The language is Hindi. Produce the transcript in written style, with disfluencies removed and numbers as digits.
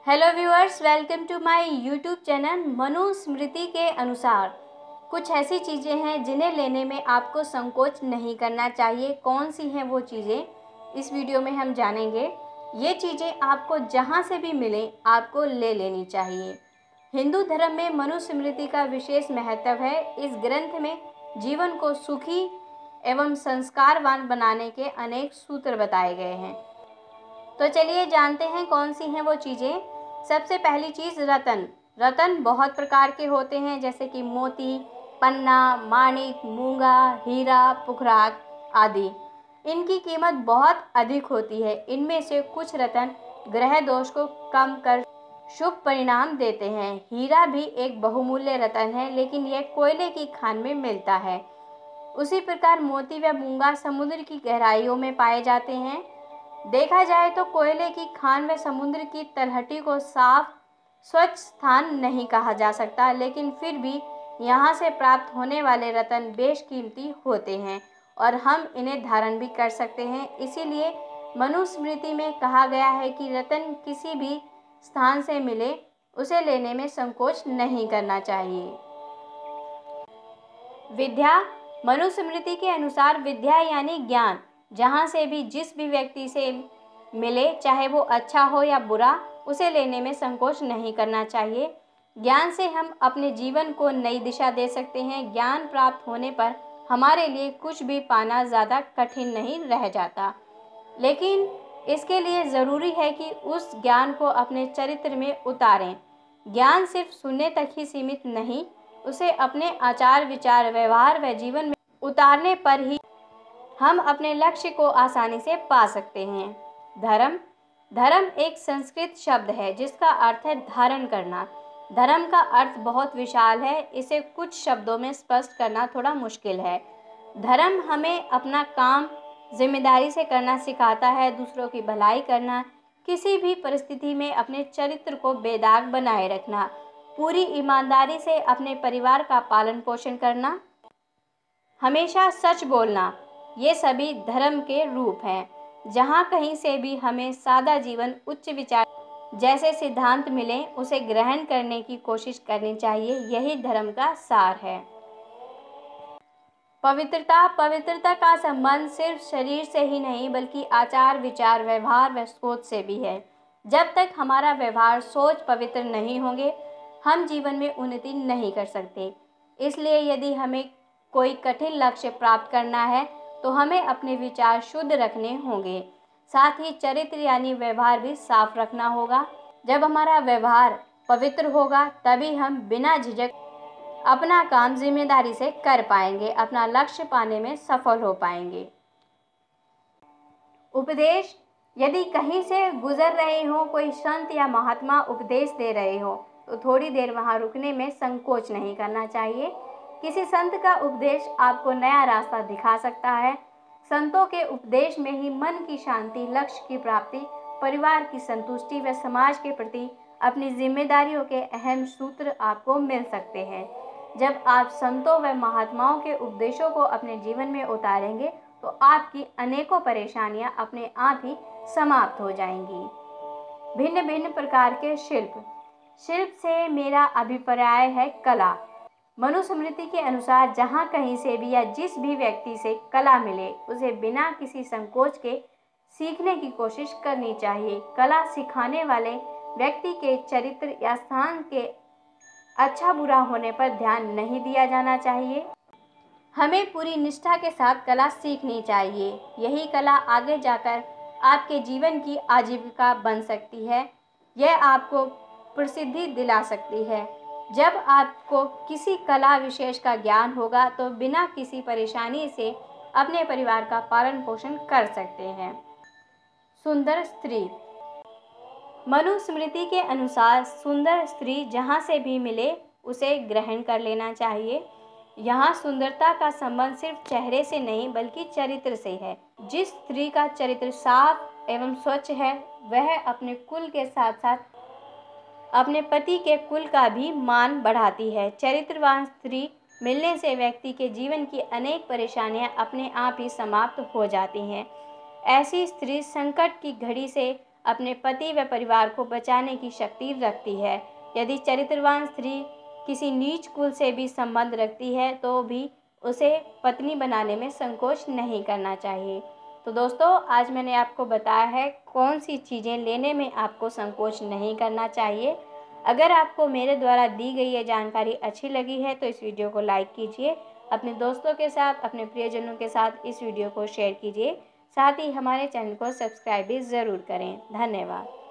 Hello viewers, welcome to my YouTube channel. Manusmriti के अनुसार कुछ ऐसी चीज़ें हैं जिन्हें लेने में आपको संकोच नहीं करना चाहिए। कौन सी हैं वो चीज़ें, इस वीडियो में हम जानेंगे। ये चीज़ें आपको जहाँ से भी मिले आपको ले लेनी चाहिए। हिंदू धर्म में मनुस्मृति का विशेष महत्व है। इस ग्रंथ में जीवन को सुखी एवं संस्कारवान बनाने के अनेक सूत्र बताए गए हैं। तो चलिए जानते हैं कौन सी हैं वो चीज़ें। सबसे पहली चीज़ रतन। रतन बहुत प्रकार के होते हैं, जैसे कि मोती, पन्ना, माणिक, मूंगा, हीरा, पुखराज आदि। इनकी कीमत बहुत अधिक होती है। इनमें से कुछ रतन ग्रह दोष को कम कर शुभ परिणाम देते हैं। हीरा भी एक बहुमूल्य रतन है, लेकिन यह कोयले की खान में मिलता है। उसी प्रकार मोती व मूंगा समुद्र की गहराइयों में पाए जाते हैं। देखा जाए तो कोयले की खान व समुद्र की तलहटी को साफ स्वच्छ स्थान नहीं कहा जा सकता, लेकिन फिर भी यहाँ से प्राप्त होने वाले रत्न बेशकीमती होते हैं और हम इन्हें धारण भी कर सकते हैं। इसीलिए मनुस्मृति में कहा गया है कि रत्न किसी भी स्थान से मिले उसे लेने में संकोच नहीं करना चाहिए। विद्या। मनुस्मृति के अनुसार विद्या यानी ज्ञान जहाँ से भी जिस भी व्यक्ति से मिले, चाहे वो अच्छा हो या बुरा, उसे लेने में संकोच नहीं करना चाहिए। ज्ञान से हम अपने जीवन को नई दिशा दे सकते हैं। ज्ञान प्राप्त होने पर हमारे लिए कुछ भी पाना ज़्यादा कठिन नहीं रह जाता, लेकिन इसके लिए ज़रूरी है कि उस ज्ञान को अपने चरित्र में उतारें। ज्ञान सिर्फ सुनने तक ही सीमित नहीं, उसे अपने आचार विचार व्यवहार व जीवन में उतारने पर ही हम अपने लक्ष्य को आसानी से पा सकते हैं। धर्म। धर्म एक संस्कृत शब्द है जिसका अर्थ है धारण करना। धर्म का अर्थ बहुत विशाल है, इसे कुछ शब्दों में स्पष्ट करना थोड़ा मुश्किल है। धर्म हमें अपना काम जिम्मेदारी से करना सिखाता है, दूसरों की भलाई करना, किसी भी परिस्थिति में अपने चरित्र को बेदाग बनाए रखना, पूरी ईमानदारी से अपने परिवार का पालन पोषण करना, हमेशा सच बोलना, ये सभी धर्म के रूप हैं। जहाँ कहीं से भी हमें सादा जीवन उच्च विचार जैसे सिद्धांत मिले उसे ग्रहण करने की कोशिश करनी चाहिए। यही धर्म का सार है। पवित्रता। पवित्रता का संबंध सिर्फ शरीर से ही नहीं बल्कि आचार विचार व्यवहार व सोच से भी है। जब तक हमारा व्यवहार सोच पवित्र नहीं होंगे हम जीवन में उन्नति नहीं कर सकते। इसलिए यदि हमें कोई कठिन लक्ष्य प्राप्त करना है तो हमें अपने विचार शुद्ध रखने होंगे, साथ ही चरित्र यानी व्यवहार भी साफ रखना होगा। जब हमारा व्यवहार पवित्र होगा तभी हम बिना झिझक अपना काम जिम्मेदारी से कर पाएंगे, अपना लक्ष्य पाने में सफल हो पाएंगे। उपदेश। यदि कहीं से गुजर रहे हो, कोई संत या महात्मा उपदेश दे रहे हो तो थोड़ी देर वहां रुकने में संकोच नहीं करना चाहिए। किसी संत का उपदेश आपको नया रास्ता दिखा सकता है। संतों के उपदेश में ही मन की शांति, लक्ष्य की प्राप्ति, परिवार की संतुष्टि व समाज के प्रति अपनी जिम्मेदारियों के अहम सूत्र आपको मिल सकते हैं। जब आप संतों व महात्माओं के उपदेशों को अपने जीवन में उतारेंगे तो आपकी अनेकों परेशानियां अपने आप ही समाप्त हो जाएंगी। भिन्न भिन्न प्रकार के शिल्प। शिल्प से मेरा अभिप्राय है कला। मनुस्मृति के अनुसार जहाँ कहीं से भी या जिस भी व्यक्ति से कला मिले उसे बिना किसी संकोच के सीखने की कोशिश करनी चाहिए। कला सिखाने वाले व्यक्ति के चरित्र या स्थान के अच्छा बुरा होने पर ध्यान नहीं दिया जाना चाहिए। हमें पूरी निष्ठा के साथ कला सीखनी चाहिए। यही कला आगे जाकर आपके जीवन की आजीविका बन सकती है। यह आपको प्रसिद्धि दिला सकती है। जब आपको किसी कला विशेष का ज्ञान होगा तो बिना किसी परेशानी से अपने परिवार का पालन पोषण कर सकते हैं। सुंदर स्त्री। मनुस्मृति के अनुसार सुंदर स्त्री जहाँ से भी मिले उसे ग्रहण कर लेना चाहिए। यहाँ सुंदरता का संबंध सिर्फ चेहरे से नहीं बल्कि चरित्र से है। जिस स्त्री का चरित्र साफ एवं स्वच्छ है वह अपने कुल के साथ साथ अपने पति के कुल का भी मान बढ़ाती है। चरित्रवान स्त्री मिलने से व्यक्ति के जीवन की अनेक परेशानियां अपने आप ही समाप्त हो जाती हैं। ऐसी स्त्री संकट की घड़ी से अपने पति व परिवार को बचाने की शक्ति रखती है। यदि चरित्रवान स्त्री किसी नीच कुल से भी संबंध रखती है तो भी उसे पत्नी बनाने में संकोच नहीं करना चाहिए। तो दोस्तों, आज मैंने आपको बताया है कौन सी चीज़ें लेने में आपको संकोच नहीं करना चाहिए। अगर आपको मेरे द्वारा दी गई ये जानकारी अच्छी लगी है तो इस वीडियो को लाइक कीजिए, अपने दोस्तों के साथ, अपने प्रियजनों के साथ इस वीडियो को शेयर कीजिए, साथ ही हमारे चैनल को सब्सक्राइब भी ज़रूर करें। धन्यवाद।